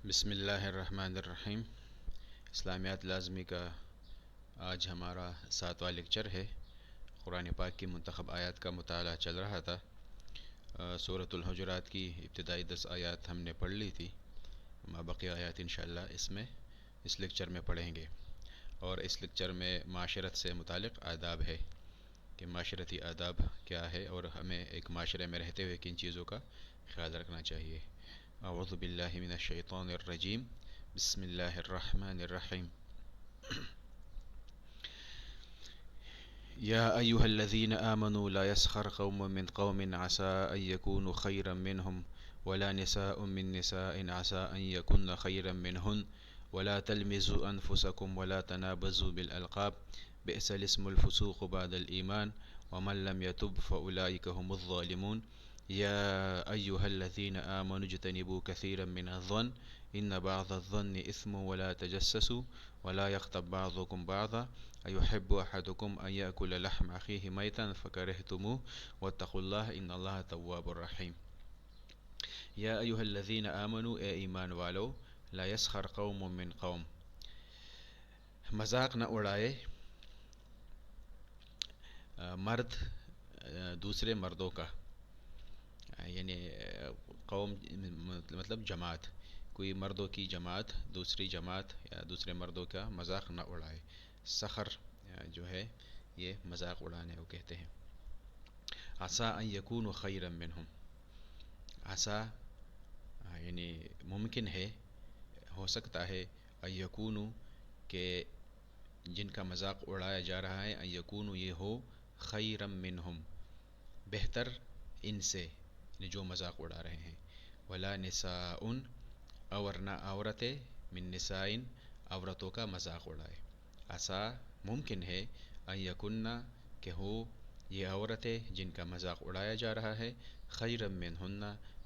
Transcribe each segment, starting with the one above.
بسم اللہ الرحمن الرحیم۔ اسلامیات لازمی کا آج ہمارا 7واں لیکچر ہے۔ قرآن پاک کی منتخب آیات کا مطالعہ چل رہا تھا۔ سورۃ الحجرات کی ابتدائی 10 آیات ہم نے پڑھ لی تھی۔ مابقی آیات انشاءاللہ اس لیکچر میں پڑھیں گے، اور اس لیکچر میں معاشرت سے متعلق آداب ہے کہ معاشرتی آداب کیا ہے اور ہمیں ایک معاشرے میں رہتے ہوئے کن چیزوں کا خیال رکھنا چاہیے۔ اعوذ باللہ من الشیطان الرجیم، بسم اللہ الرحمن الرحیم۔ یا ایہا الذین آمنوا لا يسخر قوم من قوم عسى ان يكونوا خيرا منهم ولا نساء من نساء عسى ان يكن خيرا منهن ولا تلمزوا انفسكم ولا تنابزوا بالالقاب بئس الاسم الفسوق بعد الايمان ومن لم يتب فاولئك هم الظالمون یا ایہا الذین آمنوا اجتنبوا کثیرا من الظن ان بعض الظن اثم ولا تجسسوا ولا یغتب بعضکم بعضا ایحب احدکم ان یأکل لحم اخیہ میتا فکرہتموہ واتقوا اللہ ان اللہ تواب الرحیم۔ یا ایہا الذین آمنوا، اے ایمان والو، لا یسخر قوم من قوم، مذاق نہ اڑائے مرد دوسرے مردوں کا، یعنی قوم مطلب جماعت، کوئی مردوں کی جماعت دوسری جماعت یا دوسرے مردوں کا مذاق نہ اڑائے۔ سخر جو ہے یہ مذاق اڑانے کو کہتے ہیں۔ عسیٰ ان یکونوا خیرا منہم، عسیٰ یعنی ممکن ہے، ہو سکتا ہے، ان یکونوا کہ جن کا مذاق اڑایا جا رہا ہے، ان یکونوا یہ ہو، خیرا منہم بہتر ان سے جو مذاق اڑا رہے ہیں۔ ولا نساء اور نہ عورتیں، من نساء عورتوں کا مذاق اڑائے۔ عسیٰ ممکن ہے، ان یکنہ کہ ہو یہ عورتیں جن کا مذاق اڑایا جا رہا ہے، خیرا منہن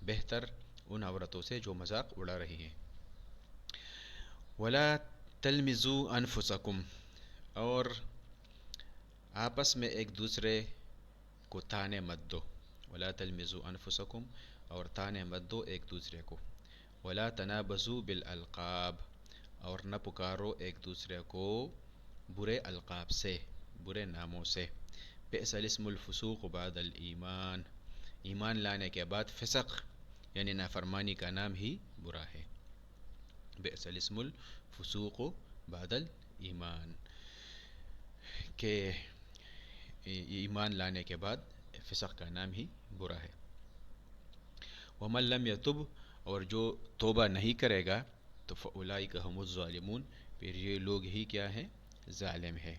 بہتر ان عورتوں سے جو مذاق اڑا رہی ہیں۔ ولا تلمزوا انفسکم، اور آپس میں ایک دوسرے کو تانے مت دو۔ ولا تلمزوا انفسکم، اور تانے مت دو ایک دوسرے کو۔ ولا تنابزوا بالالقاب، اور نہ پکارو ایک دوسرے کو برے القاب سے، برے ناموں سے۔ بئس الاسم الفسوق بعد الایمان، ایمان لانے کے بعد فسق یعنی نافرمانی کا نام ہی برا ہے۔ بئس الاسم الفسوق بعد الایمان، کہ ایمان لانے کے بعد فسق کا نام ہی برا ہے۔ ومن لم یتب، اور جو توبہ نہیں کرے گا تو فاولئک هم الظالمون، پھر یہ لوگ ہی کیا ہیں، ظالم ہے۔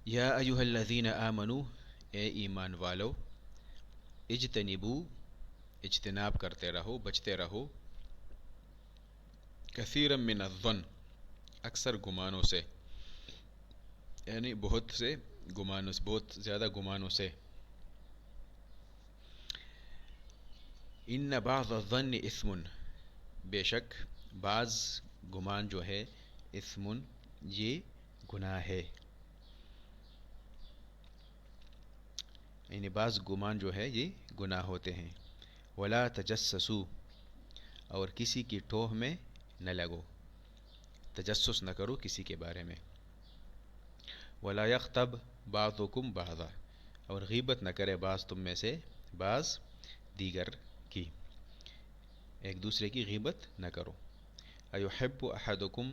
یا ایہا الذین آمنوا، اے ایمان والو، اجتنبوا اجتناب کرتے رہو، بچتے رہو، کثیرا من الظن اکثر گمانوں سے، یعنی بہت سے گمانوں سے، بہت زیادہ گمانوں سے۔ ان بعض الظن اثم، بے شک بعض گمان جو ہے، اثم یہ گناہ ہے، یعنی بعض گمان جو ہے یہ گناہ ہوتے ہیں۔ ولا تجسسوا، اور کسی کی ٹوہ میں نہ لگو، تجسس نہ کرو کسی کے بارے میں۔ ولا یغتب بعضکم بعضا، اور غیبت نہ کرے بعض تم میں سے بعض دیگر کی، ایک دوسرے کی غیبت نہ کرو۔ ایحب احدکم،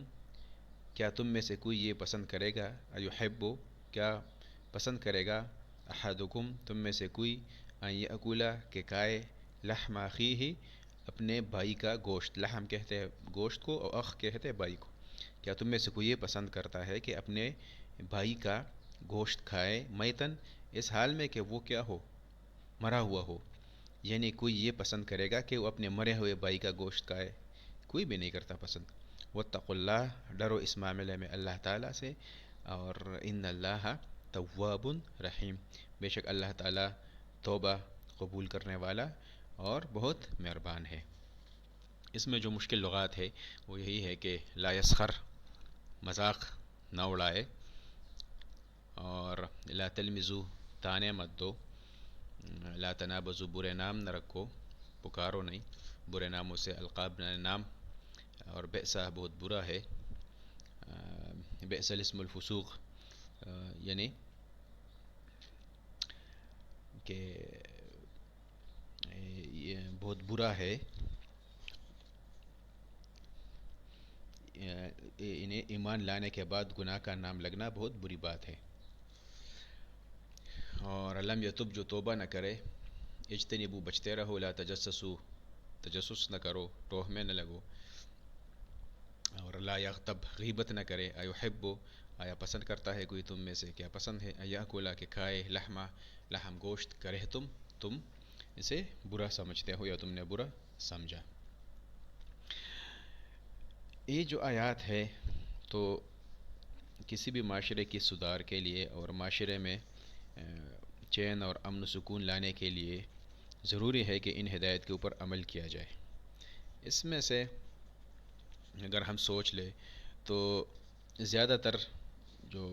کیا تم میں سے کوئی یہ پسند کرے گا، ایحب کیا پسند کرے گا، احدکم تم میں سے کوئی، ان یأکل کہ کھائے، لحم اخیہ اپنے بھائی کا گوشت، لحم کہتے ہیں گوشت کو اور اخ کہتے ہیں بھائی کو، کیا تم میں سے کوئی یہ پسند کرتا ہے کہ اپنے بھائی کا گوشت کھائے، میتن اس حال میں کہ وہ کیا ہو، مرا ہوا ہو، یعنی کوئی یہ پسند کرے گا کہ وہ اپنے مرے ہوئے بھائی کا گوشت کھائے، کوئی بھی نہیں کرتا پسند۔ واتقوا اللہ، ڈرو اس معاملے میں اللہ تعالیٰ سے، اور ان اللہ تواب رحیم، بے شک اللہ تعالیٰ توبہ قبول کرنے والا اور بہت مہربان ہے۔ اس میں جو مشکل لغات ہے وہ یہی ہے کہ لا یسخر مذاق نہ اڑائے، اور لا تلمزوا تانے مت دو، لا تنابزوا برے نام نہ رکھو، پکارو نہیں برے ناموں سے، القاب نام، اور بئسا بہت برا ہے، بئس الاسم الفسوق، یعنی کہ یہ بہت برا ہے انہیں ایمان لانے کے بعد گناہ کا نام لگنا بہت بری بات ہے۔ اور لم یتب جو توبہ نہ کرے، اجتنبو بچتے رہو، لا تجسسو تجسس نہ کرو، ٹوہ میں نہ لگو، اور لا یغتب غیبت نہ کرے، ایحبو آیا پسند کرتا ہے کوئی تم میں سے، کیا پسند ہے، ایاکولا کہ کھائے، لحم گوشت، کرہ تم اسے برا سمجھتے ہو یا تم نے برا سمجھا۔ یہ جو آیات ہے تو کسی بھی معاشرے کی سدھار کے لیے اور معاشرے میں چین اور امن و سکون لانے کے لیے ضروری ہے کہ ان ہدایت کے اوپر عمل کیا جائے۔ اس میں سے اگر ہم سوچ لیں تو زیادہ تر جو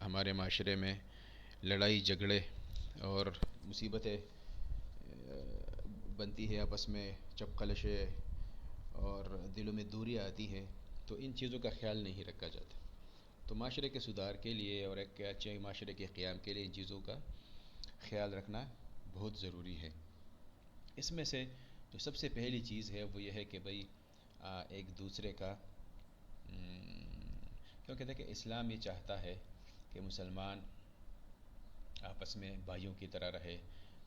ہمارے معاشرے میں لڑائی جھگڑے اور مصیبتیں بنتی ہے، آپس میں چپقلشیں اور دلوں میں دوریاں آتی ہیں، تو ان چیزوں کا خیال نہیں رکھا جاتا۔ تو معاشرے کے سدھار کے لیے اور ایک اچھے معاشرے کے قیام کے لیے ان چیزوں کا خیال رکھنا بہت ضروری ہے۔ اس میں سے جو سب سے پہلی چیز ہے وہ یہ ہے کہ بھئی ایک دوسرے کا کیونکہ دیکھیں اسلام یہ چاہتا ہے کہ مسلمان آپس میں بھائیوں کی طرح رہے،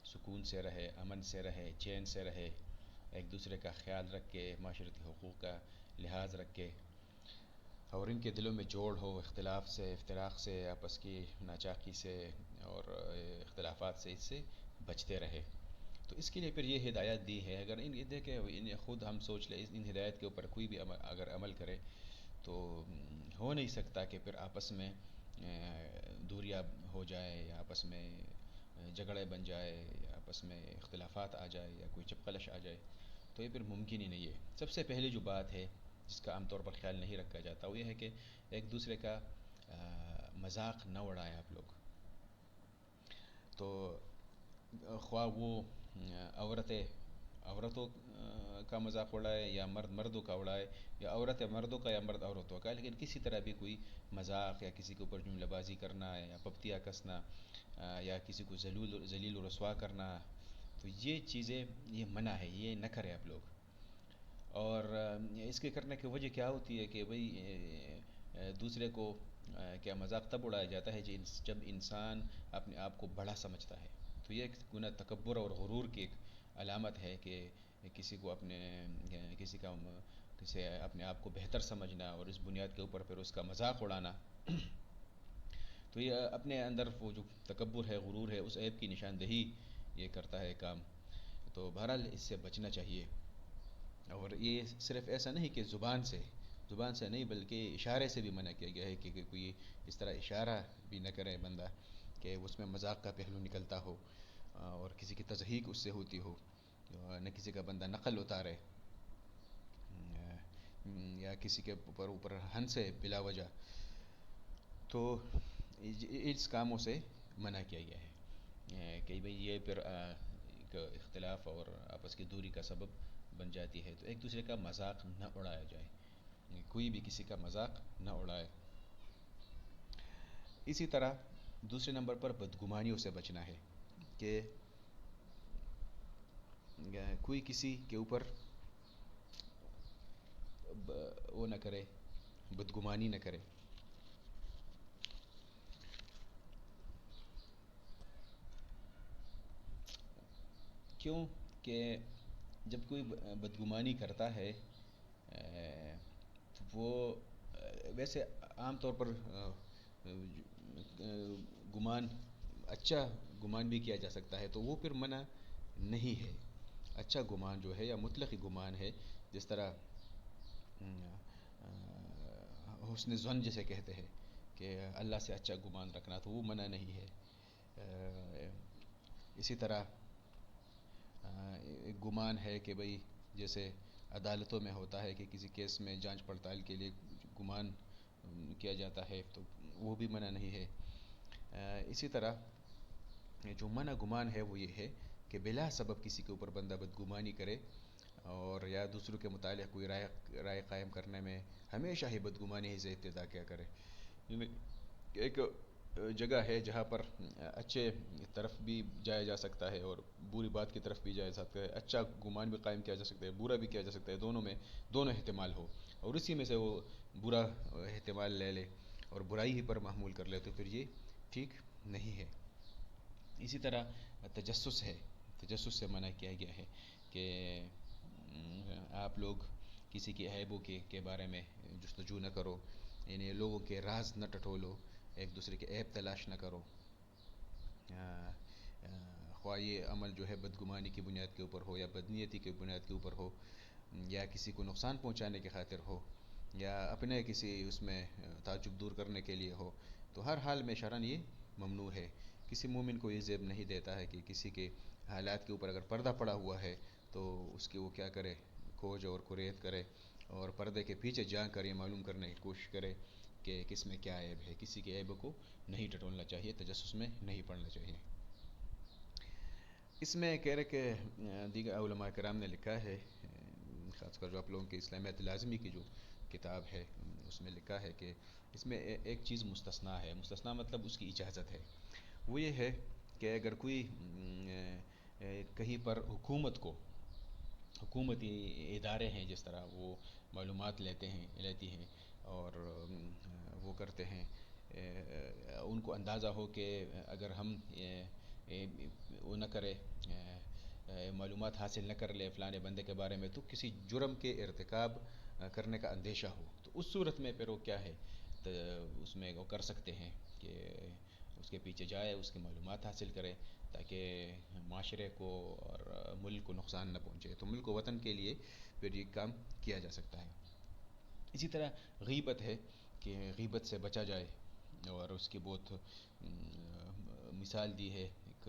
سکون سے رہے، امن سے رہے، چین سے رہے، ایک دوسرے کا خیال رکھ کے، معاشرتی حقوق کا لحاظ رکھ کے، اور ان کے دلوں میں جوڑ ہو، اختلاف سے، افتراق سے، آپس کی ناچاقی سے اور اختلافات سے، اس سے بچتے رہے۔ تو اس کے لیے پھر یہ ہدایت دی ہے۔ اگر ان دیکھیں ان خود ہم سوچ لیں ان ہدایت کے اوپر کوئی بھی اگر عمل کرے تو ہو نہیں سکتا کہ پھر آپس میں دوریاں ہو جائے، یا آپس میں جھگڑے بن جائے، یا آپس میں اختلافات آ جائے، یا کوئی چپقلش آ جائے، تو یہ پھر ممکن ہی نہیں ہے۔ سب سے پہلے جو بات ہے جس کا عام طور پر خیال نہیں رکھا جاتا وہ یہ ہے کہ ایک دوسرے کا مذاق نہ اڑائیں آپ لوگ۔ تو خواہ وہ عورتوں کا مذاق اڑائے یا مردوں کا اڑائے، یا عورت مردوں کا یا مرد عورتوں کا، لیکن کسی طرح بھی کوئی مذاق یا کسی کے اوپر جملہ بازی کرنا یا پپتیاں کسنا یا کسی کو ذلیل و رسوا کرنا، تو یہ چیزیں یہ منع ہے، یہ نہ کریں آپ لوگ۔ اور اس کے کرنے کی وجہ کیا ہوتی ہے کہ بھئی دوسرے کو کیا مذاق تب اڑایا جاتا ہے جب انسان اپنے آپ کو بڑا سمجھتا ہے۔ تو یہ ایک گناہ تکبر اور غرور کی ایک علامت ہے کہ کسی کو کسی اپنے آپ کو بہتر سمجھنا اور اس بنیاد کے اوپر پھر اس کا مذاق اڑانا، تو یہ اپنے اندر وہ جو تکبر ہے، غرور ہے، اس عیب کی نشاندہی یہ کرتا ہے کام۔ تو بہرحال اس سے بچنا چاہیے۔ اور یہ صرف ایسا نہیں کہ زبان سے نہیں بلکہ اشارے سے بھی منع کیا گیا ہے کہ کوئی اس طرح اشارہ بھی نہ کرے بندہ کہ اس میں مذاق کا پہلو نکلتا ہو اور کسی کی تضحیک اس سے ہوتی ہو، نہ کسی کا بندہ نقل اتارے یا کسی کے اوپر ہنسے بلا وجہ، تو اس کاموں سے منع کیا گیا ہے کہ بھئی یہ پھر اختلاف اور آپس کی دوری کا سبب بن جاتی ہے۔ تو ایک دوسرے کا مذاق نہ اڑایا جائے، کوئی بھی کسی کا مذاق نہ اڑائے۔ اسی طرح دوسرے نمبر پر بدگمانیوں سے بچنا ہے کہ کوئی کسی کے اوپر وہ نہ کرے، بدگمانی نہ کرے۔ کیوں کہ جب کوئی بدگمانی کرتا ہے وہ ویسے عام طور پر گمان اچھا گمان بھی کیا جا سکتا ہے، تو وہ پھر منع نہیں ہے۔ اچھا گمان جو ہے یا مطلق گمان ہے، جس طرح حسن ظن جسے کہتے ہیں کہ اللہ سے اچھا گمان رکھنا، تو وہ منع نہیں ہے۔ اسی طرح ایک گمان ہے کہ بھئی جیسے عدالتوں میں ہوتا ہے کہ کسی کیس میں جانچ پڑتال کے لیے گمان کیا جاتا ہے، تو وہ بھی منع نہیں ہے۔ اسی طرح جو منع گمان ہے وہ یہ ہے کہ بلا سبب کسی کے اوپر بندہ بدگمانی کرے اور یا دوسروں کے متعلق کوئی رائے قائم کرنے میں ہمیشہ ہی بدگمانی ہی سے ابتدا کیا کرے. ایک جگہ ہے جہاں پر اچھے طرف بھی جایا جا سکتا ہے اور بری بات کی طرف بھی جایا جا سکتا ہے, اچھا گمان بھی قائم کیا جا سکتا ہے, برا بھی کیا جا سکتا ہے, دونوں میں دونوں احتمال ہو, اور اسی میں سے وہ برا احتمال لے لے اور برائی ہی پر محمول کر لے, تو پھر یہ ٹھیک نہیں ہے. اسی طرح تجسس ہے, تجسس سے منع کیا گیا ہے کہ آپ لوگ کسی کے عیبوں کے بارے میں جستجو نہ کرو, یعنی لوگوں کے راز نہ ٹٹولو, ایک دوسرے کے عیب تلاش نہ کرو, خواہ یہ عمل جو ہے بدگمانی کی بنیاد کے اوپر ہو یا بدنیتی کی بنیاد کے اوپر ہو یا کسی کو نقصان پہنچانے کی خاطر ہو یا اپنے کسی اس میں تعجب دور کرنے کے لیے ہو, تو ہر حال میں شرعاً یہ ممنوع ہے. کسی مومن کو یہ زیب نہیں دیتا ہے کہ کسی کے حالات کے اوپر اگر پردہ پڑا ہوا ہے تو اس کی وہ کیا کرے, کھوج اور کوریت کرے اور پردے کے پیچھے جا کر یہ معلوم کرنے کی کوشش کرے کہ کس میں کیا عیب ہے. کسی کے عیب کو نہیں ٹٹولنا چاہیے, تجسس میں نہیں پڑنا چاہیے. اس میں کہہ رہے کہ دیگر علماء کرام نے لکھا ہے, خاص کر جو آپ لوگوں کے اسلامیات لازمی کی جو کتاب ہے اس میں لکھا ہے کہ اس میں ایک چیز مستثنیٰ ہے. مستثنیٰ مطلب اس کی اجازت ہے. وہ یہ ہے کہ اگر کوئی کہیں پر حکومتی ادارے ہیں جس طرح وہ معلومات لیتی ہیں اور وہ کرتے ہیں, ان کو اندازہ ہو کہ اگر ہم وہ نہ کرے, معلومات حاصل نہ کر لے فلانے بندے کے بارے میں, تو کسی جرم کے ارتکاب کرنے کا اندیشہ ہو, تو اس صورت میں پھر وہ کیا ہے تو اس میں وہ کر سکتے ہیں کہ اس کے پیچھے جائے, اس کی معلومات حاصل کرے تاکہ معاشرے کو اور ملک کو نقصان نہ پہنچے. تو ملک و وطن کے لیے پھر یہ کام کیا جا سکتا ہے. اسی طرح غیبت ہے کہ غیبت سے بچا جائے, اور اس کی بہت مثال دی ہے, ایک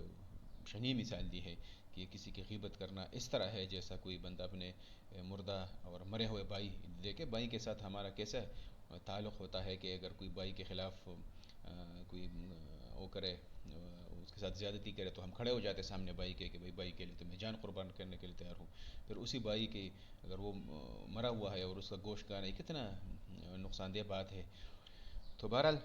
شنیع مثال دی ہے کہ کسی کی غیبت کرنا اس طرح ہے جیسا کوئی بندہ اپنے مردہ اور مرے ہوئے بھائی دیکھے, بھائی کے ساتھ ہمارا کیسا تعلق ہوتا ہے کہ اگر کوئی بھائی کے خلاف کوئی وہ کرے, اس کے ساتھ زیادتی کرے, تو ہم کھڑے ہو جاتے سامنے بھائی کے کہ بھائی کے لیے تو میں جان قربان کرنے کے لیے تیار ہوں. پھر اسی بھائی کی اگر وہ مرا ہوا ہے اور اس کا گوشت کھانا کتنا نقصان دہ بات ہے. تو بہرحال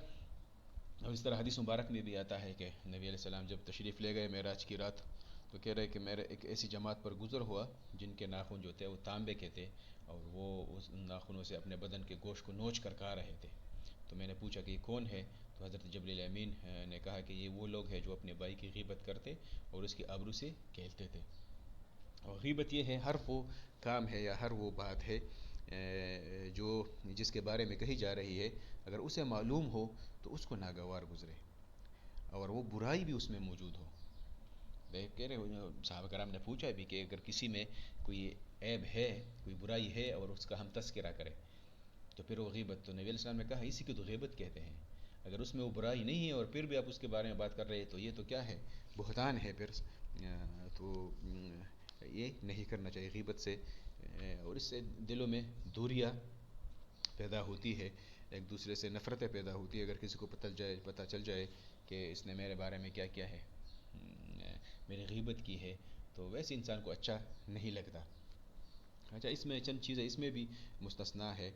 اور اس طرح حدیث مبارک میں بھی آتا ہے کہ نبی علیہ السلام جب تشریف لے گئے معراج کی رات, تو کہہ رہے کہ میرے ایک ایسی جماعت پر گزر ہوا جن کے ناخن جو تھے وہ تانبے کے تھے اور وہ اس ناخنوں سے اپنے بدن کے گوشت کو نوچ کر کھا رہے تھے. تو میں نے پوچھا کہ یہ کون ہے, تو حضرت جبریل امین نے کہا کہ یہ وہ لوگ ہیں جو اپنے بھائی کی غیبت کرتے اور اس کی آبرو سے کھیلتے تھے. اور غیبت یہ ہے ہر وہ کام ہے یا ہر وہ بات ہے جو جس کے بارے میں کہی جا رہی ہے, اگر اسے معلوم ہو تو اس کو ناگوار گزرے اور وہ برائی بھی اس میں موجود ہو. کہہ رہے صحابہ کرام نے پوچھا بھی کہ اگر کسی میں کوئی عیب ہے, کوئی برائی ہے اور اس کا ہم تذکرہ کریں تو پھر وہ غیبت, تو نبی علیہ السلام نے کہا اسی کی تو غیبت کہتے ہیں. اگر اس میں وہ برائی نہیں ہے اور پھر بھی آپ اس کے بارے میں بات کر رہے ہیں تو یہ تو کیا ہے, بہتان ہے. پھر تو یہ نہیں کرنا چاہیے غیبت سے, اور اس سے دلوں میں دوریاں پیدا ہوتی ہے, ایک دوسرے سے نفرتیں پیدا ہوتی ہے. اگر کسی کو پتہ چل جائے کہ اس نے میرے بارے میں کیا کیا ہے, میری غیبت کی ہے, تو ویسے انسان کو اچھا نہیں لگتا. اچھا, اس میں چند چیزیں اس میں بھی مستثنیٰ ہے.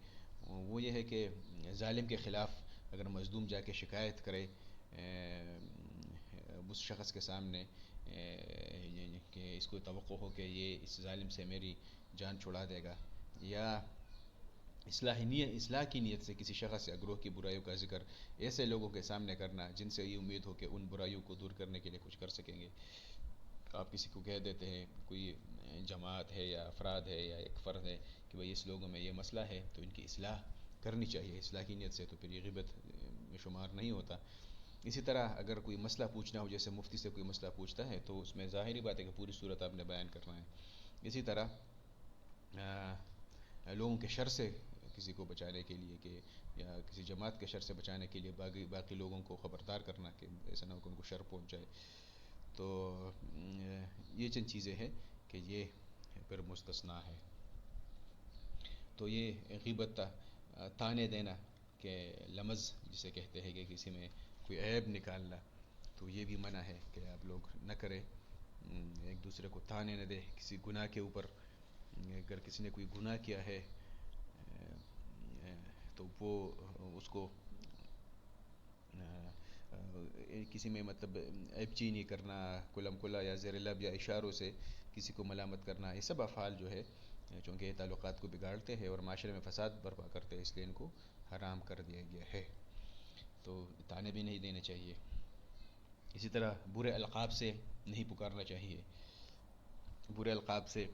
وہ یہ ہے کہ ظالم کے خلاف اگر مظلوم جا کے شکایت کرے اس شخص کے سامنے کہ اس کو توقع ہو کہ یہ اس ظالم سے میری جان چھڑا دے گا, یا اصلاح کی نیت سے کسی شخص یا گروہ کی برائیوں کا ذکر ایسے لوگوں کے سامنے کرنا جن سے یہ امید ہو کہ ان برائیوں کو دور کرنے کے لیے کچھ کر سکیں گے. آپ کسی کو کہہ دیتے ہیں, کوئی جماعت ہے یا افراد ہے یا ایک فرد ہے کہ بھئی اس لوگوں میں یہ مسئلہ ہے تو ان کی اصلاح کرنی چاہیے, اصلاح کی نیت سے, تو پھر یہ غیبت میں شمار نہیں ہوتا. اسی طرح اگر کوئی مسئلہ پوچھنا ہو, جیسے مفتی سے کوئی مسئلہ پوچھتا ہے تو اس میں ظاہری بات ہے کہ پوری صورت آپ نے بیان کرنا ہے. اسی طرح لوگوں کے شر سے کسی کو بچانے کے لیے کہ یا کسی جماعت کے شر سے بچانے کے لیے باقی لوگوں کو خبردار کرنا کہ ایسا نہ ہو کہ ان کو شر پہنچ جائے. تو یہ چند چیزیں ہیں کہ یہ پھر مستثنیٰ ہے. تو یہ غیبت تانے دینا کہ لمز جسے کہتے ہیں کہ کسی میں کوئی عیب نکالنا, تو یہ بھی منع ہے کہ آپ لوگ نہ کریں. ایک دوسرے کو تانے نہ دے کسی گناہ کے اوپر. اگر کسی نے کوئی گناہ کیا ہے تو وہ اس کو کسی میں مطلب عیب چینی کرنا کلم کلا یا زیر لب یا اشاروں سے کسی کو ملامت کرنا، یہ سب افعال جو ہے چونکہ یہ تعلقات کو بگاڑتے ہیں اور معاشرے میں فساد برپا کرتے ہیں، اس لیے ان کو حرام کر دیا گیا ہے. تو تانے بھی نہیں دینے چاہیے. اسی طرح برے القاب سے نہیں پکارنا چاہیے. برے القاب سے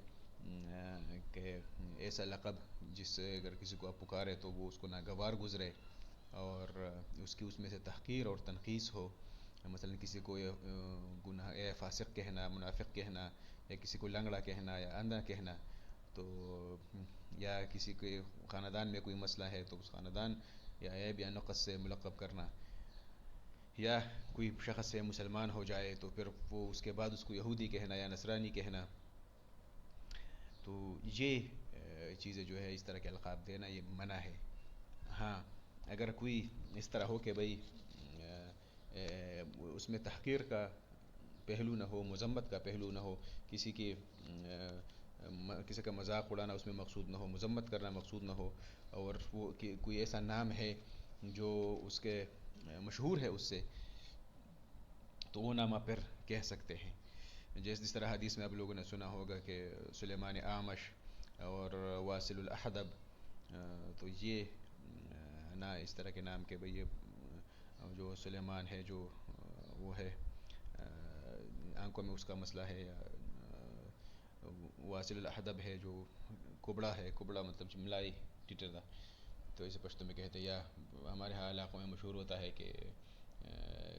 کہ ایسا لقب جس سے اگر کسی کو آپ پکارے تو وہ اس کو ناگوار گزرے اور اس میں سے تحقیر اور تنقیص ہو. مثلا کسی کو گناہ فاسق کہنا، منافق کہنا، یا کسی کو لنگڑا کہنا یا اندھا کہنا، تو یا کسی کے خاندان میں کوئی مسئلہ ہے تو اس خاندان یا عیب یا نقص سے ملقب کرنا، یا کوئی شخص سے مسلمان ہو جائے تو پھر وہ اس کے بعد اس کو یہودی کہنا یا نصرانی کہنا. تو یہ چیزیں جو ہے اس طرح کے القاب دینا یہ منع ہے. ہاں اگر کوئی اس طرح ہو کہ بھئی اس میں تحقیر کا پہلو نہ ہو، مذمت کا پہلو نہ ہو، کسی کا مذاق اڑانا اس میں مقصود نہ ہو، مذمت کرنا مقصود نہ ہو، اور وہ کوئی ایسا نام ہے جو اس کے مشہور ہے اس سے، تو وہ نام آپ پھر کہہ سکتے ہیں. جس طرح حدیث میں آپ لوگوں نے سنا ہوگا کہ سلیمان اعمش اور واصل الاحدب، تو یہ نہ اس طرح کے نام کے بھئی یہ جو سلیمان ہے جو وہ ہے آنکھوں میں اس کا مسئلہ ہے، یا واصل الاحدب ہے جو کبڑا ہے، کبڑا مطلب ملائی ٹٹرا، تو اسے پشتو میں کہتے ہیں. یا ہمارے ہاں علاقوں میں مشہور ہوتا ہے کہ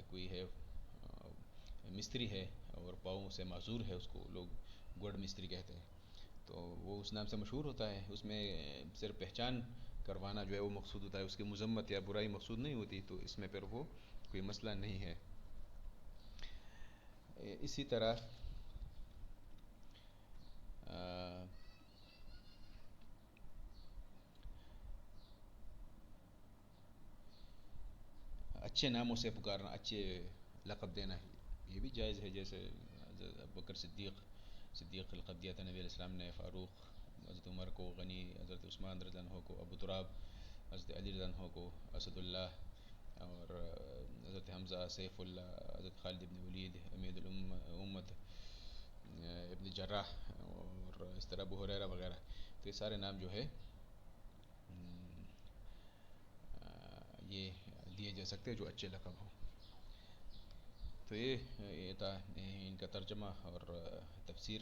کوئی ہے مستری ہے اور پاؤں سے معذور ہے، اس کو لوگ گوڑ مستری کہتے ہیں، تو وہ اس نام سے مشہور ہوتا ہے. اس میں صرف پہچان کروانا جو ہے وہ مقصود ہوتا ہے، اس کی مذمت یا برائی مقصود نہیں ہوتی، تو اس میں پھر وہ کوئی مسئلہ نہیں ہے. اسی طرح اچھے ناموں سے پکارنا، اچھے لقب دینا یہ بھی جائز ہے. جیسے ابوبکر صدیق لقب دیا تھا نبی علیہ السلام نے، فاروق حضرت عمر کو، غنی حضرت عثمان رضی اللہ عنہ کو، ابو تراب حضرت علی رضی اللہ عنہ کو، اسد اللہ اور حضرت حمزہ، سیف اللہ، حضرت خالد ابن ولید، امید الامت ابن جراح، اور اس طرح ابو ہریرہ وغیرہ. تو یہ سارے نام جو ہے یہ دیے جا سکتے ہیں جو اچھے لقب ہوں. تو یہ تھا ان کا ترجمہ اور تفسیر.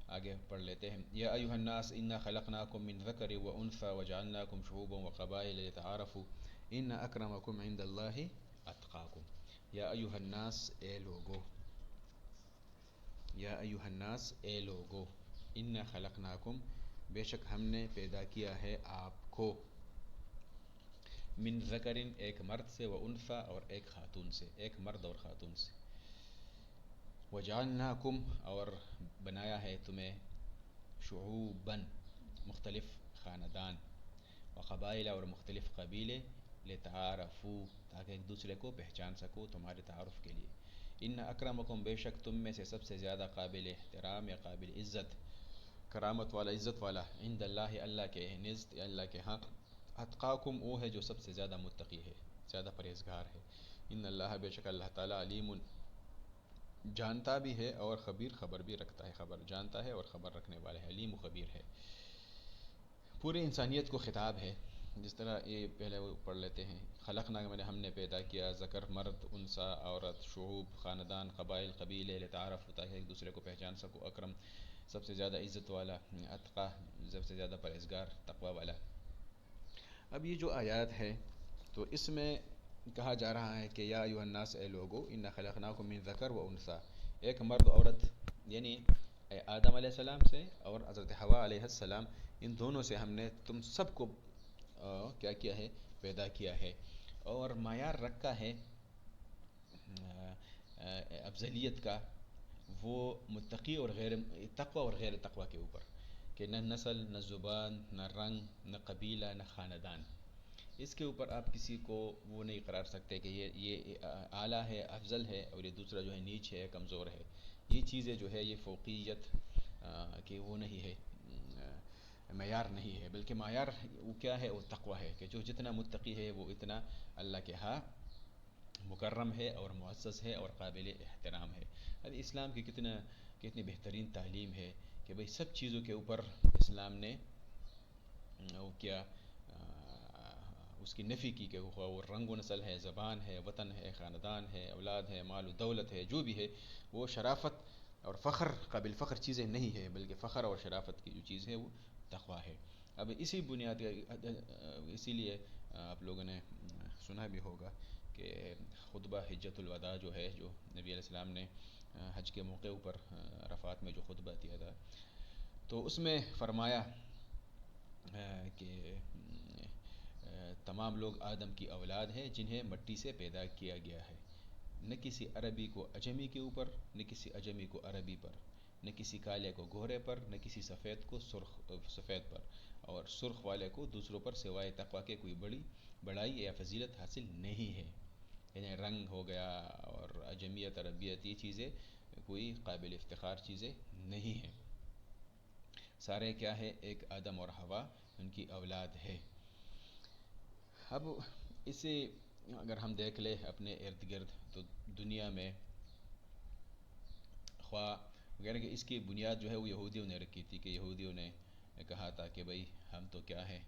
آگے پڑھ لیتے ہیں. یا ایھا الناس انا خلقناکم من ذکر و انثی وجعلناکم شعوبا وقبائل لتعارفوا ان اکرمکم عند اللہ اتقاکم. یا ایھا الناس اے لوگو، یا ایھا الناس اے لوگو، انا خلقناکم بے شک ہم نے پیدا کیا ہے آپ کو، من ذکرن ایک مرد سے، و انثی اور ایک خاتون سے، ایک مرد اور خاتون سے، وجعلناکم اور بنایا ہے تمہیں، شعوباً مختلف خاندان، وقبائل اور مختلف قبیلے، لتعارفوا تاکہ ایک دوسرے کو پہچان سکو تمہارے تعارف کے لیے. ان اکرمکم بے شک تم میں سے سب سے زیادہ قابل احترام یا قابل عزت، کرامت والا، عزت والا، عند اللہ اللہ کے نزد، اللہ کے ہاں، اتقاکم وہ ہے جو سب سے زیادہ متقی ہے، زیادہ پرہیزگار ہے. ان اللہ بے شک اللہ تعالیٰ علیم جانتا بھی ہے اور خبیر خبر بھی رکھتا ہے، خبر جانتا ہے اور خبر رکھنے والا ہے، علیم و خبیر ہے. پوری انسانیت کو خطاب ہے. جس طرح یہ پہلے وہ پڑھ لیتے ہیں. خلقنا میں نے ہم نے پیدا کیا، ذکر مرد، انثی عورت، شعوب خاندان، قبائل قبیلے، لتعارف تاکہ ایک دوسرے کو پہچان سکو، اکرم سب سے زیادہ عزت والا، اتقا سب سے زیادہ پرہیزگار، تقوی والا. اب یہ جو آیات ہے تو اس میں کہا جا رہا ہے کہ یا ایھا الناس اے لوگو، انا خلقناکم من ذکر و انثی، ایک مرد عورت یعنی آدم علیہ السلام سے اور حضرت حوا علیہ السلام، ان دونوں سے ہم نے تم سب کو کیا کیا ہے، پیدا کیا ہے، اور معیار رکھا ہے افضلیت کا وہ متقی اور غیر تقوی اور غیر تقوی کے اوپر، کہ نہ نسل، نہ زبان، نہ رنگ، نہ قبیلہ، نہ خاندان، اس کے اوپر آپ کسی کو وہ نہیں قرار سکتے کہ یہ اعلیٰ ہے، افضل ہے، اور یہ دوسرا جو ہے نیچ ہے، کمزور ہے. یہ چیزیں جو ہے یہ فوقیت کہ وہ نہیں ہے، معیار نہیں ہے، بلکہ معیار وہ کیا ہے، وہ تقوی ہے، کہ جو جتنا متقی ہے وہ اتنا اللہ کے ہاں مکرم ہے اور معزز ہے اور قابل احترام ہے۔ اب اسلام کی کتنی بہترین تعلیم ہے کہ بھئی سب چیزوں کے اوپر اسلام نے وہ کیا، اس کی نفی کی، کہ وہ رنگ و نسل ہے، زبان ہے، وطن ہے، خاندان ہے، اولاد ہے، مال و دولت ہے، جو بھی ہے وہ شرافت اور فخر، قابل فخر چیزیں نہیں ہے، بلکہ فخر اور شرافت کی جو چیز ہے وہ تقوی ہے۔ اب اسی بنیاد، اسی لیے آپ لوگوں نے سنا بھی ہوگا کہ خطبہ حجۃ الوداع جو ہے، جو نبی علیہ السلام نے حج کے موقع پر عرفات میں جو خطبہ دیا تھا، تو اس میں فرمایا کہ تمام لوگ آدم کی اولاد ہیں جنہیں مٹی سے پیدا کیا گیا ہے، نہ کسی عربی کو اجمی کے اوپر، نہ کسی اجمی کو عربی پر، نہ کسی کالے کو گورے پر، نہ کسی سفید کو سفید پر، اور سرخ والے کو دوسروں پر سوائے تقوی کے کوئی بڑائی یا فضیلت حاصل نہیں ہے۔ یعنی رنگ ہو گیا اور اجمیت، عربیت، یہ چیزیں کوئی قابل افتخار چیزیں نہیں ہیں، سارے کیا ہے، ایک آدم اور حوا ان کی اولاد ہے۔ اب اسے اگر ہم دیکھ لیں اپنے ارد گرد، تو دنیا میں خواہ وغیرہ کہ اس کی بنیاد جو ہے وہ یہودیوں نے رکھی تھی، کہ یہودیوں نے کہا تھا کہ بھئی ہم تو کیا ہے،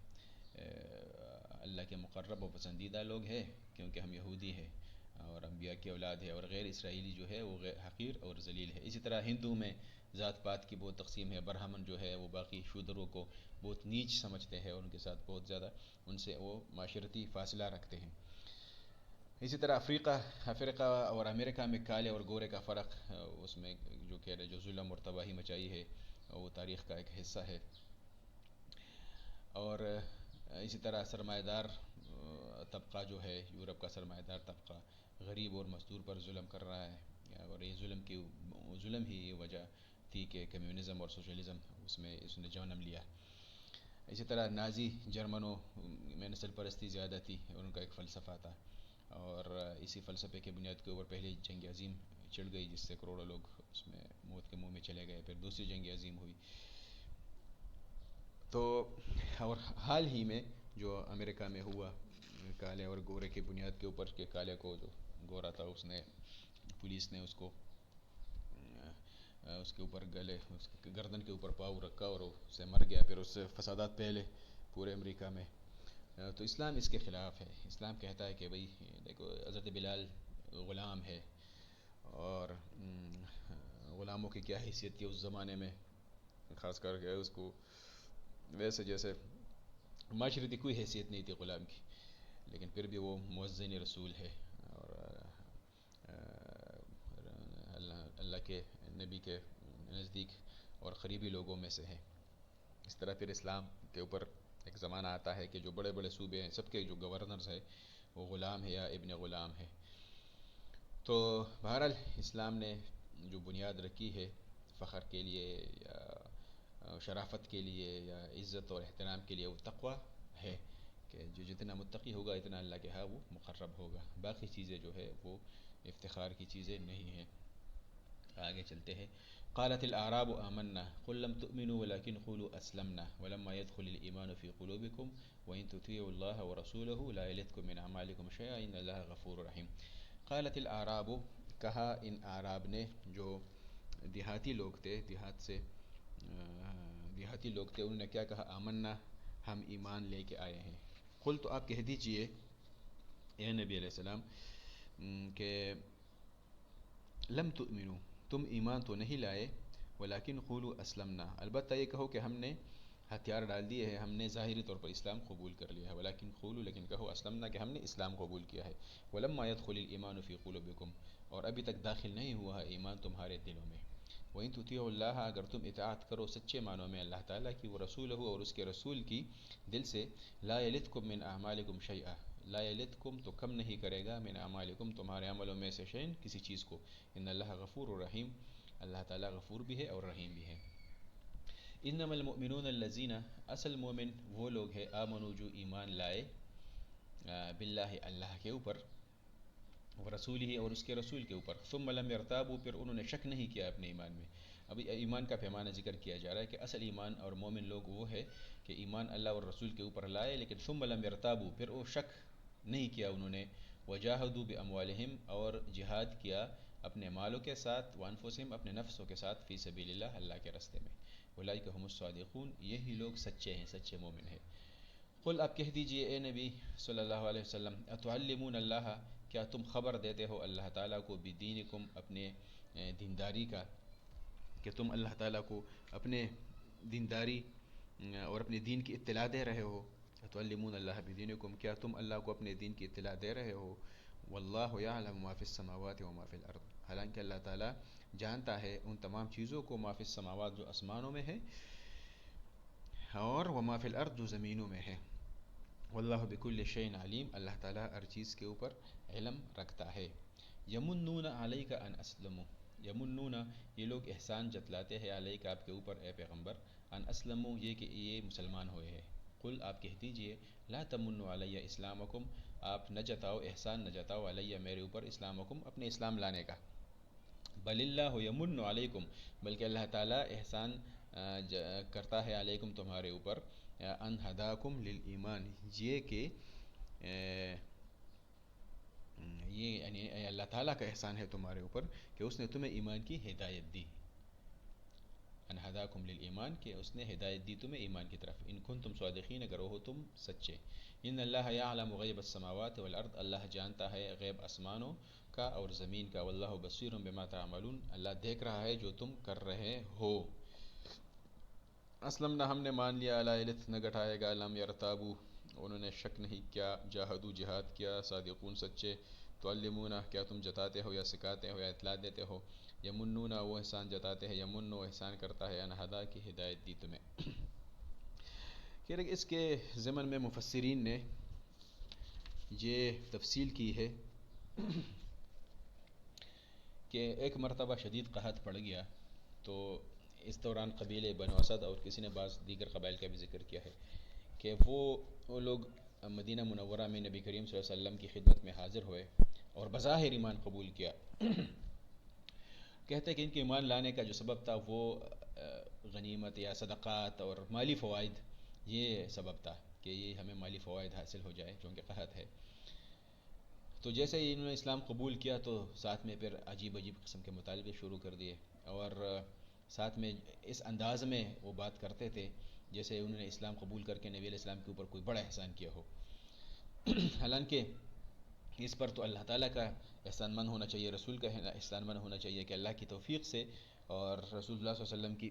اللہ کے مقرب و پسندیدہ لوگ ہیں کیونکہ ہم یہودی ہیں اور انبیاء کی اولاد ہے، اور غیر اسرائیلی جو ہے وہ حقیر اور ذلیل ہے۔ اسی طرح ہندو میں ذات پات کی بہت تقسیم ہے، برہمن جو ہے وہ باقی شودروں کو بہت نیچ سمجھتے ہیں اور ان کے ساتھ بہت زیادہ ان سے وہ معاشرتی فاصلہ رکھتے ہیں۔ اسی طرح افریقہ اور امریکہ میں کالے اور گورے کا فرق، اس میں جو کہہ رہے جو ظلم اور تباہی مچائی ہے وہ تاریخ کا ایک حصہ ہے۔ اور اسی طرح سرمایہ دار طبقہ جو ہے، یورپ کا سرمایہ دار طبقہ غریب اور مزدور پر ظلم کر رہا ہے، اور یہ ظلم ہی یہ وجہ تھی کہ کمیونزم اور سوشلزم اس نے جنم لیا۔ اسی طرح نازی جرمنوں میں نسل پرستی زیادہ تھی، اور ان کا ایک فلسفہ تھا، اور اسی فلسفے کی بنیاد کے اوپر پہلی جنگ عظیم چڑھ گئی جس سے کروڑوں لوگ اس میں موت کے منہ میں چلے گئے، پھر دوسری جنگ عظیم ہوئی۔ تو اور حال ہی میں جو امریکہ میں ہوا، کالے اور گورے کی بنیاد کے اوپر، کہ کالے کو جو گورا تھا پولیس نے اس کے اوپر اس کے گردن کے اوپر پاؤ رکھا اور اسے مر گیا، پھر اس سے فسادات پھیلے پورے امریکہ میں۔ تو اسلام اس کے خلاف ہے۔ اسلام کہتا ہے کہ بھئی دیکھو، حضرت بلال غلام ہے، اور غلاموں کی کیا حیثیت تھی اس زمانے میں، خاص کر کے اس کو ویسے جیسے معاشرتی کوئی حیثیت نہیں تھی غلام کی، لیکن پھر بھی وہ مؤذن رسول ہے، اور اللہ کے نبی کے نزدیک اور قریبی لوگوں میں سے ہے۔ اس طرح پھر اسلام کے اوپر ایک زمانہ آتا ہے کہ جو بڑے بڑے صوبے ہیں سب کے جو گورنرز ہیں وہ غلام ہے یا ابن غلام ہے۔ تو بہرحال اسلام نے جو بنیاد رکھی ہے فخر کے لیے یا شرافت کے لیے یا عزت اور احترام کے لیے، وہ تقوی ہے، کہ جو جتنا متقی ہوگا اتنا اللہ کے ہاں وہ مقرب ہوگا، باقی چیزیں جو ہے وہ افتخار کی چیزیں نہیں ہیں۔ آگے چلتے ہیں۔ قالت الاعراب آمنا قل لم تؤمنوا ولكن قولوا اسلمنا ولما يدخل الايمان في قلوبكم وان تطيعوا الله ورسوله لا يلدكم من اعمالكم شيئا ان الله غفور رحيم۔ قالت الاعراب، کہا ان اعراب نے، جو دیہاتی لوگ تھے، دیہاتی لوگ تھے، انہوں نے کیا کہا، آمنا، ہم ایمان لے کے آئے ہیں۔ قل، تو آپ کہہ دیجئے اے نبی علیہ السلام کہ لم تؤمنوا، تم ایمان تو نہیں لائے، ولیکن قولوا اسلمنا، البتہ یہ کہو کہ ہم نے ہتھیار ڈال دیے ہیں، ہم نے ظاہری طور پر اسلام قبول کر لیا ہے، ولیکن قولوا، لیکن کہو، اسلمنا، کہ ہم نے اسلام قبول کیا ہے، ولما يدخل الايمان في قلوبكم، اور ابھی تک داخل نہیں ہوا ہے ایمان تمہارے دلوں میں، وَإِن تُطِيعُوا اللَّهَ، اگر تم اطاعت کرو سچے معنوں میں اللہ تعالیٰ کی، وَرَسُولَهُ، اور اس کے رسول کی، دل سے، لا يلدكم من اعمالكم شيئا، لا يلدكم، تو کم نہیں کرے گا، من اعمالکم، تمہارے عملوں میں سے، شيئا، کسی چیز کو، ان اللہ غفور الرحیم، اللہ تعالیٰ غفور بھی ہے اور رحیم بھی ہے۔ انما المؤمنون الذین، اصل مومن وہ لوگ ہیں، آمنوا، جو ایمان لائے، باللہ، اللہ کے اوپر، و رسول ہی اور اس کے رسول کے اوپر، ثم لم یرتابوا پھر انہوں نے شک نہیں کیا اپنے ایمان میں. ابھی ایمان کا پیمانہ ذکر کیا جا رہا ہے کہ اصل ایمان اور مومن لوگ وہ ہے کہ ایمان اللہ اور رسول کے اوپر لائے، لیکن ثم لم یرتابوا پھر وہ شک نہیں کیا انہوں نے، وجاہدوا باموالہم اور جہاد کیا اپنے مالوں کے ساتھ، وانفسہم اپنے نفسوں کے ساتھ، فی سبیل اللہ اللہ کے راستے میں. اولئک هم الصادقون یہی لوگ سچے ہیں، سچے مومن ہیں. قل آپ کہہ دیجئے اے نبی صلی اللہ علیہ وسلم، اتعلمون اللہ کیا تم خبر دیتے ہو اللہ تعالیٰ کو، بدینکم اپنے دینداری کا، کہ تم اللہ تعالیٰ کو اپنے دینداری اور اپنے دین کی اطلاع دے رہے ہو. اتعلمون اللہ بدینکم کیا تم اللہ کو اپنے دین کی اطلاع دے رہے ہو. واللہ یعلم ما فی السماوات و ما فی الارض حالانکہ اللہ تعالیٰ جانتا ہے ان تمام چیزوں کو، ما فی السماوات جو آسمانوں میں ہے، اور وما فی الارض جو زمینوں میں ہے. واللہ بکل شیء علیم اللہ تعالیٰ ہر چیز کے اوپر علم رکھتا ہے. یمنون علیک ان اسلموا یمنون یہ لوگ احسان جتلاتے ہیں، علیک آپ کے اوپر اے پیغمبر، ان اسلموا یہ کہ یہ مسلمان ہوئے ہیں. قل آپ کہہ دیجئے لا تمنوا علی اسلامکم آپ نہ جتاؤ، احسان نہ جتاؤ، علی میرے اوپر، اسلامکم اپنے اسلام لانے کا. بل اللہ یمن علیکم بلکہ اللہ تعالیٰ احسان کرتا ہے علیکم تمہارے اوپر، ان ہداکم للایمان یہ کہ یہ یعنی اللہ تعالیٰ کا احسان ہے تمہارے اوپر کہ اس نے تمہیں ایمان کی ہدایت دی. ان ہداکم للایمان کہ اس نے ہدایت دی تمہیں ایمان کی طرف. ان کنتم صادقین اگر ہو تم سچے. ان اللہ یعلم غیب السماوات والارض اللہ جانتا ہے غیب آسمانوں کا اور زمین کا. واللہ بصیر بما تعملون اللہ دیکھ رہا ہے جو تم کر رہے ہو. اسلمنا ہم نے مان لیا، لا الف نہ گٹھائے گا، لم یرتابوا انہوں نے شک نہیں کیا، جاہدوا جہاد کیا، صادقون سچے. تعلمون کیا تم جتاتے ہو یا سکھاتے ہو یا اطلاع دیتے ہو. یمنون وہ احسان جتاتے ہیں، یمن وہ احسان کرتا ہے، ان ہدا کی ہدایت دی تمہیں. کہ اس کے ضمن میں مفسرین نے یہ تفصیل کی ہے کہ ایک مرتبہ شدید قحط پڑ گیا، تو اس دوران قبیلے بنو اسد اور کسی نے بعض دیگر قبائل کا بھی ذکر کیا ہے کہ وہ لوگ مدینہ منورہ میں نبی کریم صلی اللہ علیہ وسلم کی خدمت میں حاضر ہوئے اور بظاہر ایمان قبول کیا. کہتے ہیں کہ ان کے ایمان لانے کا جو سبب تھا وہ غنیمت یا صدقات اور مالی فوائد، یہ سبب تھا کہ یہ ہمیں مالی فوائد حاصل ہو جائے چونکہ قحط ہے. تو جیسے ہی انہوں نے اسلام قبول کیا تو ساتھ میں پھر عجیب قسم کے مطالبے شروع کر دیے، اور ساتھ میں اس انداز میں وہ بات کرتے تھے جیسے انہوں نے اسلام قبول کر کے نبی علیہ السلام کے اوپر کوئی بڑا احسان کیا ہو. حالانکہ اس پر تو اللہ تعالیٰ کا احسان مند ہونا چاہیے، رسول کا احسان مند ہونا چاہیے کہ اللہ کی توفیق سے اور رسول اللہ صلی اللہ علیہ وسلم کی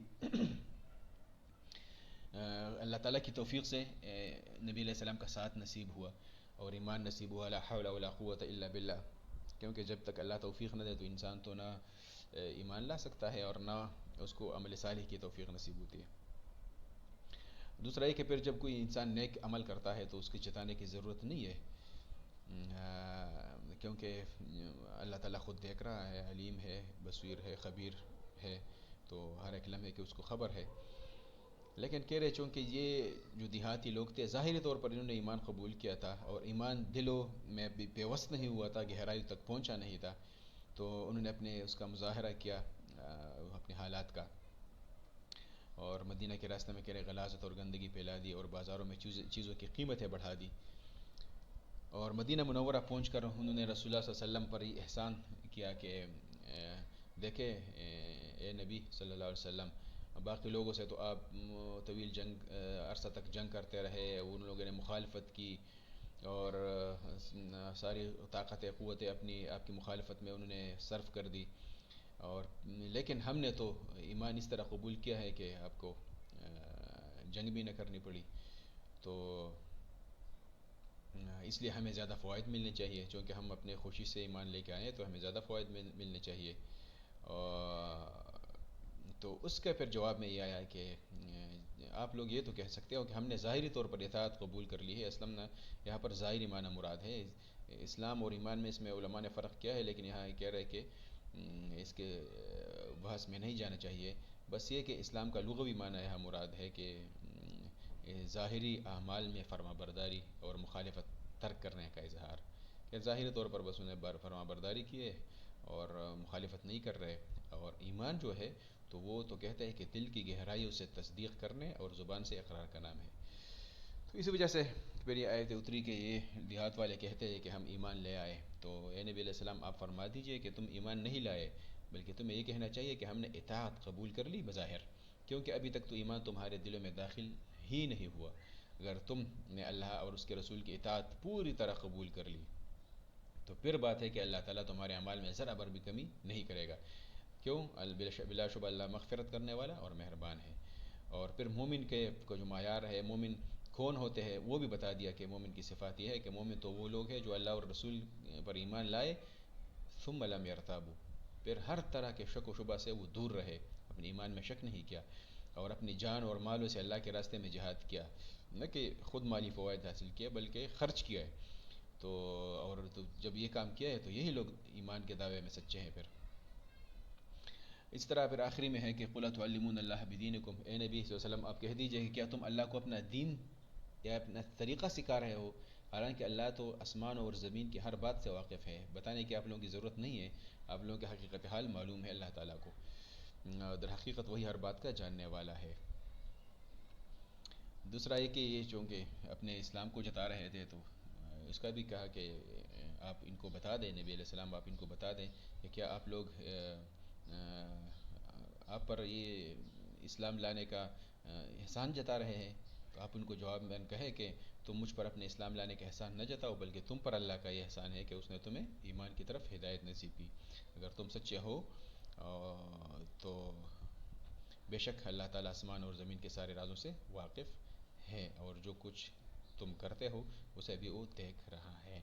اللہ تعالیٰ کی توفیق سے نبی علیہ السلام کا ساتھ نصیب ہوا اور ایمان نصیب ہوا. لا حول ولا قوة الا باللہ. کیونکہ جب تک اللہ توفیق نہ دے تو انسان تو نہ ایمان لا سکتا ہے اور نہ اس کو عمل صالح کی توفیق نصیب ہوتی ہے. دوسرا یہ کہ پھر جب کوئی انسان نیک عمل کرتا ہے تو اس کی جتانے کی ضرورت نہیں ہے، کیونکہ اللہ تعالیٰ خود دیکھ رہا ہے، علیم ہے، بصیر ہے، خبیر ہے، تو ہر ایک لمحے کی اس کو خبر ہے. لیکن کہہ رہے چونکہ یہ جو دیہاتی لوگ تھے ظاہری طور پر انہوں نے ایمان قبول کیا تھا اور ایمان دلوں میں پیوست نہیں ہوا تھا، گہرائی تک پہنچا نہیں تھا، تو انہوں نے اپنے اس کا مظاہرہ کیا اپنے حالات کا، اور مدینہ کے راستے میں کہہ رہے غلاظت اور گندگی پھیلا دی اور بازاروں میں چیزوں کی قیمتیں بڑھا دی. اور مدینہ منورہ پہنچ کر انہوں نے رسول اللہ صلی اللہ علیہ وسلم پر یہ احسان کیا کہ دیکھیں اے نبی صلی اللہ علیہ وسلم، باقی لوگوں سے تو آپ طویل عرصہ تک جنگ کرتے رہے، ان لوگوں نے مخالفت کی اور ساری طاقتیں قوتیں اپنی آپ کی مخالفت میں انہوں نے صرف کر دی، اور لیکن ہم نے تو ایمان اس طرح قبول کیا ہے کہ آپ کو جنگ بھی نہ کرنی پڑی، تو اس لیے ہمیں زیادہ فوائد ملنے چاہیے، چونکہ ہم اپنے خوشی سے ایمان لے کے آئے ہیں تو ہمیں زیادہ فوائد ملنے چاہیے. تو اس کا پھر جواب میں یہ آیا کہ آپ لوگ یہ تو کہہ سکتے ہو کہ ہم نے ظاہری طور پر اطاعت قبول کر لی ہے. اسلمنا یہاں پر ظاہری معنی مراد ہے، اسلام اور ایمان میں اس میں علماء نے فرق کیا ہے، لیکن یہاں کہہ رہے کہ اس کے بحث میں نہیں جانا چاہیے. بس یہ کہ اسلام کا لغوی معنی یہاں مراد ہے کہ ظاہری اعمال میں فرما برداری اور مخالفت ترک کرنے کا اظہار، کہ ظاہری طور پر بس انہیں فرما برداری کی ہے اور مخالفت نہیں کر رہے. اور ایمان جو ہے تو وہ تو کہتے ہیں کہ دل کی گہرائیوں سے تصدیق کرنے اور زبان سے اقرار کا نام ہے. تو اسی وجہ سے پھر یہ آیت اتری کہ یہ دیہات والے کہتے ہیں کہ ہم ایمان لے آئے. تو اے نبی علیہ السلام آپ فرما دیجئے کہ تم ایمان نہیں لائے، بلکہ تمہیں یہ کہنا چاہیے کہ ہم نے اطاعت قبول کر لی بظاہر، کیونکہ ابھی تک تو ایمان تمہارے دلوں میں داخل ہی نہیں ہوا. اگر تم نے اللہ اور اس کے رسول کی اطاعت پوری طرح قبول کر لی تو پھر بات ہے کہ اللہ تعالیٰ تمہارے اعمال میں ذرا بر بھی کمی نہیں کرے گا. کیوں؟ بلا شبہ اللہ مغفرت کرنے والا اور مہربان ہے. اور پھر مومن کے کو جو معیار ہے، مومن کون ہوتے ہیں وہ بھی بتا دیا کہ مومن کی صفات یہ ہے کہ مومن تو وہ لوگ ہیں جو اللہ اور رسول پر ایمان لائے ثم لم یرتابوا، پھر ہر طرح کے شک و شبہ سے وہ دور رہے، اپنے ایمان میں شک نہیں کیا اور اپنی جان اور مالوں سے اللہ کے راستے میں جہاد کیا، نہ کہ خود مالی فوائد حاصل کیا بلکہ خرچ کیا ہے. تو اور تو جب یہ کام کیا ہے تو یہی لوگ ایمان کے دعوے میں سچے ہیں. پھر اس طرح پھر آخری میں ہے کہ قُلْ أَتُعَلِّمُونَ اللَّهَ بِدِينِكُمْ، اے نبی صلی اللہ علیہ وسلم آپ کہہ دیجئے کہ کیا تم اللہ کو اپنا دین یا اپنا طریقہ سکھا رہے ہو، حالانکہ اللہ تو آسمان اور زمین کی ہر بات سے واقف ہے. بتانے کی آپ لوگوں کی ضرورت نہیں ہے، آپ لوگوں کی حقیقت حال معلوم ہے اللہ تعالیٰ کو، در حقیقت وہی ہر بات کا جاننے والا ہے. دوسرا یہ کہ یہ چونکہ اپنے اسلام کو جتا رہے تھے تو اس کا بھی کہا کہ آپ ان کو بتا دیں، نبی علیہ السلام آپ ان کو بتا دیں کہ کیا آپ لوگ آپ پر یہ اسلام لانے کا احسان جتا رہے ہیں. تو آپ ان کو جواب میں کہے کہ تم مجھ پر اپنے اسلام لانے کا احسان نہ جتاؤ، بلکہ تم پر اللہ کا یہ احسان ہے کہ اس نے تمہیں ایمان کی طرف ہدایت نصیب کی. اگر تم سچے ہو تو بے شک اللہ تعالیٰ آسمان اور زمین کے سارے رازوں سے واقف ہے، اور جو کچھ تم کرتے ہو اسے بھی وہ دیکھ رہا ہے.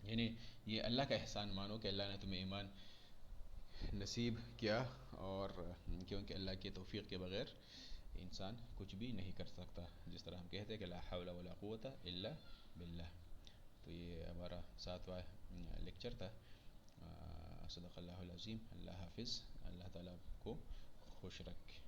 یعنی یہ اللہ کا احسان مانو کہ اللہ نے تمہیں ایمان نصیب کیا، اور کیونکہ اللہ کی توفیق کے بغیر انسان کچھ بھی نہیں کر سکتا، جس طرح ہم کہتے ہیں کہ لا حول ولا قوت الا باللہ. تو یہ ہمارا 7واں لیکچر تھا. صدق اللہ العظیم. اللہ حافظ. اللہ تعالیٰ کو خوش رکھے.